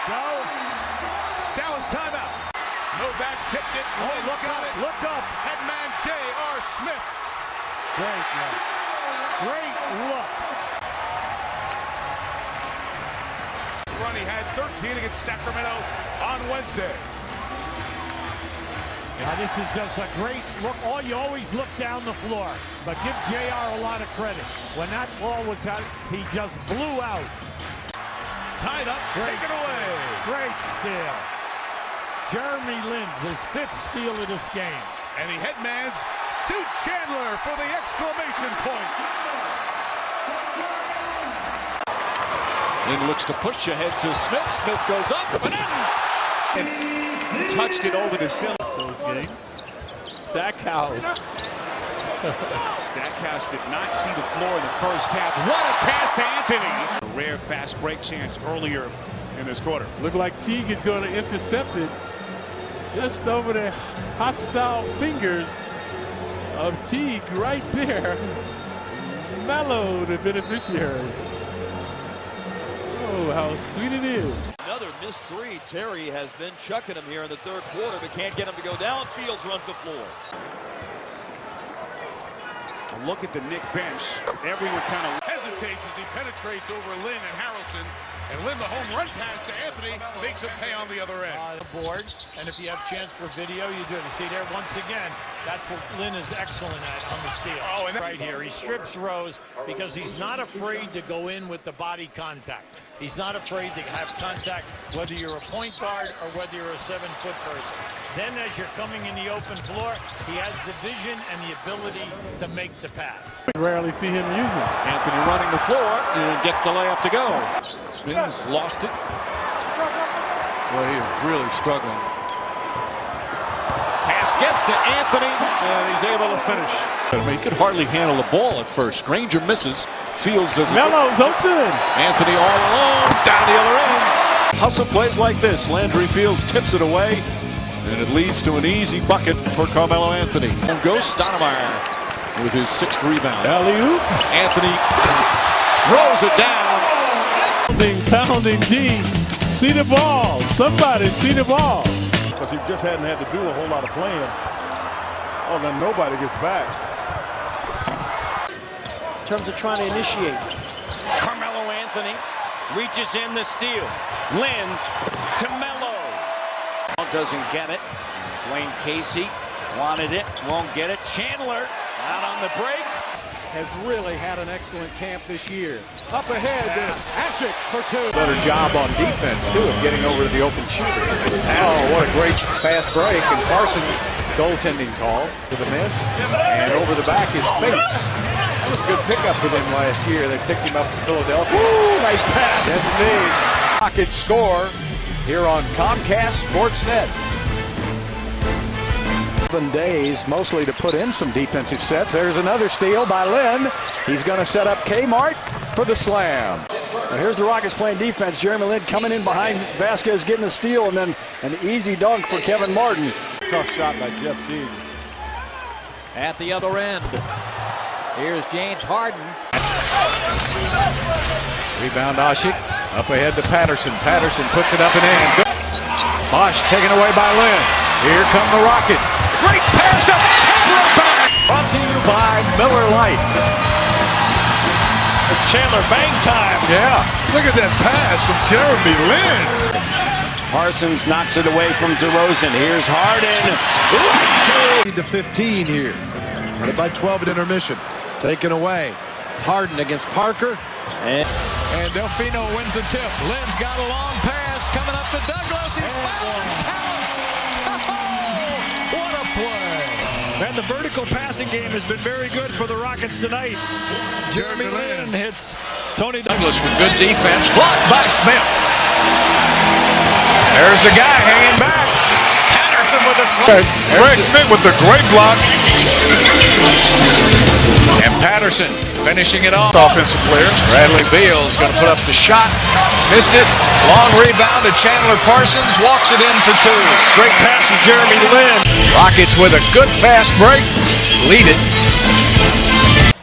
Go. Dallas timeout. Novak tipped it. Oh, look got up, it. look up. Headman J.R. Smith. Great look. Great look. Run, he had 13 against Sacramento on Wednesday. Now this is just a great look. You always look down the floor, but give JR a lot of credit. When that ball was out, he just blew out. Tied up, taken away. Great steal. Jeremy Lin, his 5th steal of this game. And he headmans to Chandler for the exclamation point. Lin looks to push ahead to Smith. Smith goes up and in. And touched it over the ceiling. Those games. Stackhouse. Stackhouse did not see the floor in the first half. What a pass to Anthony. A rare fast break chance earlier in this quarter. Look like Teague is going to intercept it just over the hostile fingers of Teague right there. Mellow, the beneficiary. Oh, how sweet it is. Another missed three. Terry has been chucking him here in the 3rd quarter, but can't get him to go down. Fields runs the floor. A look at the Knicks bench. Everyone kind of Hesitates as he penetrates over Lin and Harrelson. And Lin, the home run pass to Anthony, makes him pay on the other end. Board, and if you have chance for video, you do it. You see there, once again, that's what Lin is excellent at on the steal. Oh, and right here, he strips Rose because he's not afraid to go in with the body contact. He's not afraid to have contact, whether you're a point guard or whether you're a 7-foot person. Then as you're coming in the open floor, he has the vision and the ability to make the pass. Rarely see him use it. Anthony running the floor and gets the layup to go. Spins, lost it. Well, he is really struggling. Pass gets to Anthony, and he's able to finish. I mean, he could hardly handle the ball at first. Granger misses. Fields doesn't. Melo's open. Anthony all alone, down the other end. Hustle plays like this. Landry Fields tips it away, and it leads to an easy bucket for Carmelo Anthony. And goes Stoudemire with his 6th rebound. Alley-oop. Anthony throws it down. Pounding D. See the ball. Somebody see the ball. Because he just hadn't had to do a whole lot of playing. Oh, then nobody gets back. In terms of trying to initiate. Carmelo Anthony reaches in the steal. Lin to Melo. Doesn't get it. Dwayne Casey wanted it, won't get it. Chandler out on the break. Has really had an excellent camp this year. Up ahead, Ashik for 2. Better job on defense, too, of getting over to the open shooter. Oh, what a great fast break. And Parsons, goaltending call to the miss. And over the back is Spates. That was a good pickup for them last year. They picked him up in Philadelphia. Woo, nice pass. Yes, indeed. Rockets score here on Comcast Sportsnet. 7 days, mostly to put in some defensive sets. There's another steal by Lin. He's going to set up Kmart for the slam. Now here's the Rockets playing defense. Jeremy Lin coming in behind Vasquez, getting the steal, and then an easy dunk for Kevin Martin. Tough shot by Jeff Teague. At the other end, here's James Harden. Rebound Ashik. Up ahead to Patterson. Patterson puts it up and in. Bosch taken away by Lin. Here come the Rockets. Great pass to Chandler back. Brought to you by Miller Lite. It's Chandler bang time. Yeah. Look at that pass from Jeremy Lin. Parsons knocks it away from DeRozan. Here's Harden. To 15 here. Led by 12 at intermission. Taken away. Harden against Parker. And Delfino wins the tip. Lin's got a long pass coming up to Douglas. He's fouled. What a play. And the vertical passing game has been very good for the Rockets tonight. Jeremy Lin hits Tony Douglas with good defense. Blocked by Smith. There's the guy hanging back. Patterson with a slam. Greg Smith with the great block. And Patterson finishing it off. Offensive player. Bradley Beal's going to put up the shot. Missed it. Long rebound to Chandler Parsons. Walks it in for 2. Great pass from Jeremy Lin. Rockets with a good fast break. Lead it.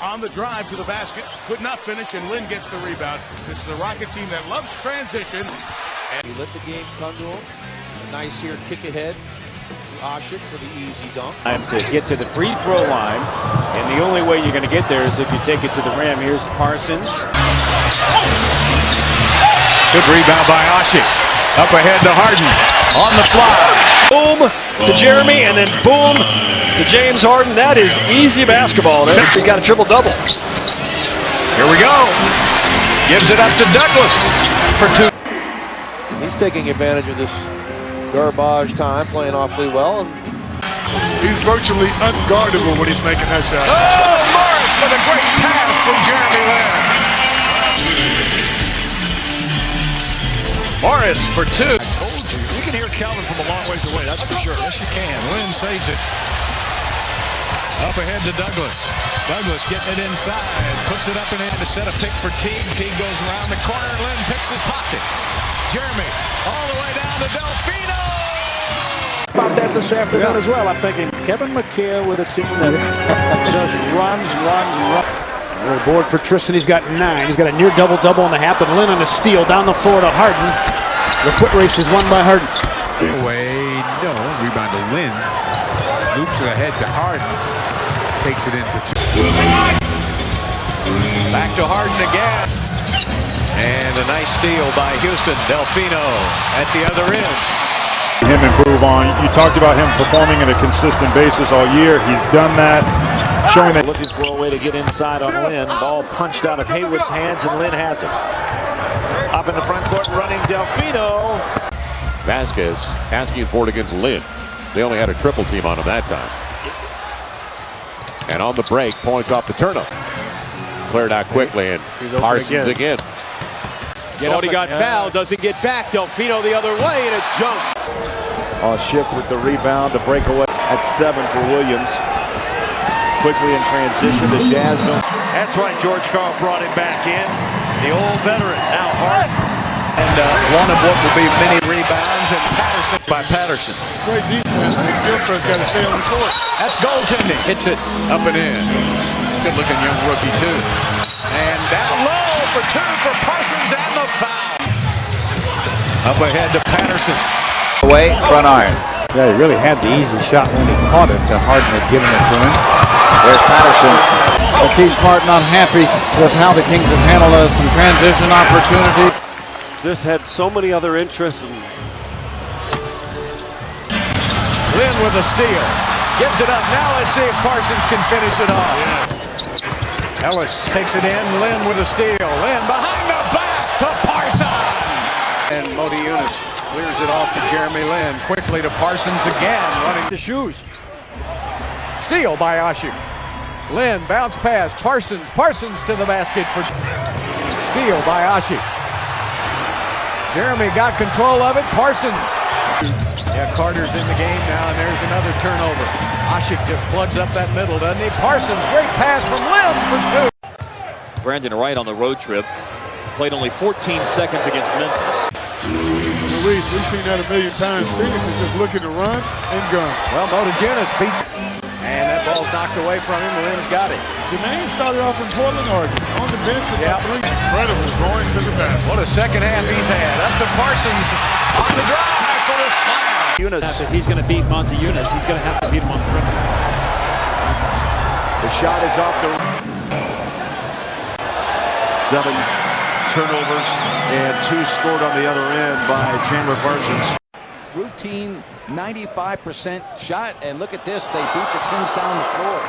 On the drive to the basket, could not finish, and Lin gets the rebound. This is a Rocket team that loves transition. He let the game come to him. A nice here kick ahead. Ashik for the easy dunk. Time to get to the free throw line, and the only way you're going to get there is if you take it to the rim. Here's Parsons. Good rebound by Ashik. Up ahead to Harden. On the fly. Boom to Jeremy, and then boom to James Harden. That is easy basketball. He got a triple-double. Here we go. Gives it up to Douglas for 2. He's taking advantage of this garbage time, playing awfully well. And He's virtually unguardable when he's making that shot. Oh, Morris with a great pass from Jeremy Lin. Morris for 2. I told you. You can hear Calvin from a long ways away, that's for sure. Yes, you can. Lin saves it. Up ahead to Douglas. Douglas getting it inside. Puts it up and in to set a pick for Teague. Teague goes around the corner. Lin picks his pocket. Jeremy all the way down to Delfino. About that this afternoon as well. I'm thinking Kevin McHale with a team that just runs. Really board for Tristan. He's got 9. He's got a near double-double in the half, and Lin on a steal down the floor to Harden. The foot race is won by Harden. Away, no. Rebound to Lin. Loops it ahead to Harden. Takes it in for 2. Back to Harden again. And a nice steal by Houston. Delfino at the other end. Him improve on. You talked about him performing on a consistent basis all year. He's done that, showing that. Looking for a way to get inside on Lin. Ball punched out of Haywood's hands, and Lin has it. Up in the front court, running Delfino. Vasquez asking for it against Lin. They only had a triple team on him that time. And on the break, points off the turnover. Cleared out quickly, and Parsons again. Thought he got fouled, doesn't get back. Delfino the other way, and a jump. Shift with the rebound to break away at 7 for Williams. Quickly in transition, the Jazz don't. That's right, George Karl brought him back in. The old veteran, now Harden. And one of what will be many rebounds, and Patterson by Patterson. Great defense, but Gilbert's got to stay on the court. That's goaltending. Hits it up and in. Good-looking young rookie, too. And down low for 2 for Parsons and the foul. Up ahead to Patterson. Away, front iron. Yeah, he really had the easy shot when he caught it. Harden had given it to him. There's Patterson. Keith Smart not happy with how the Kings have handled some transition opportunity. This had so many other interests. Lin with a steal. Gives it up. Now let's see if Parsons can finish it off. Ellis takes it in. Lin with a steal. Lin behind the back to Parsons. And Modi Yunus clears it off to Jeremy Lin. Quickly to Parsons again. Running the shoes. Steal by Ashik. Lin bounce pass. Parsons. Parsons to the basket for steal by Ashik. Jeremy got control of it. Parsons. Yeah, Carter's in the game now, and there's another turnover. Ashik just plugs up that middle, doesn't he? Parsons, great pass from Lin for 2. Brandon Wright on the road trip. Played only 14 seconds against Memphis. We've seen that a million times. Phoenix is just looking to run and gun. Well, Motojunas beats. And that ball's knocked away from him. Lin's got it. Jermaine started off in Portland, Oregon, on the bench at 3. Incredible throwing to the basket. What a second half he's had. Up to Parsons on the drive for the slam. If he's going to beat Monty Yunus, he's going to have to beat him on the perimeter. The shot is off the 7 turnovers and 2 scored on the other end by Chandler Parsons. routine 95% shot, and look at this, they beat the Kings down the floor.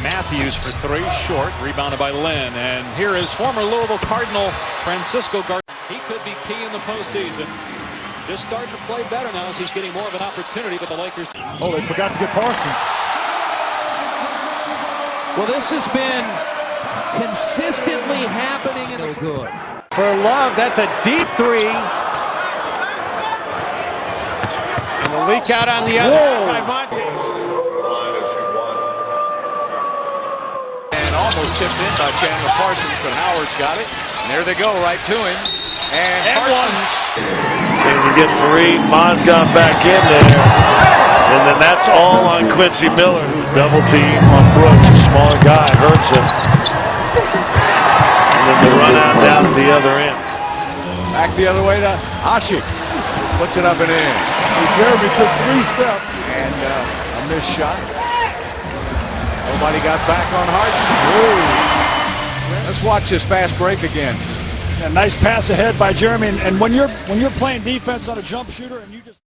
Matthews for 3, short, rebounded by Lin. And here is former Louisville Cardinal Francisco Garcia. He could be key in the postseason. Just starting to play better now as he's getting more of an opportunity, but the Lakers. Oh, they forgot to get Parsons. Well, this has been consistently happening and no good. For Love, that's a deep 3. And the leak out on the other by Monty. And almost tipped in by Chandler Parsons, but Howard's got it. And there they go, right to him. And Parsons. We get 3. Ma's got back in there. And then that's all on Quincy Miller, who double team on Brooks. A smaller guy hurts him. And then the run out down to the other end. Back the other way to Ashik. Puts it up and in. Jeremy took 3 steps. And a missed shot. Nobody got back on Harden. Let's watch this fast break again. A nice pass ahead by Jeremy. And when you're playing defense on a jump shooter and you just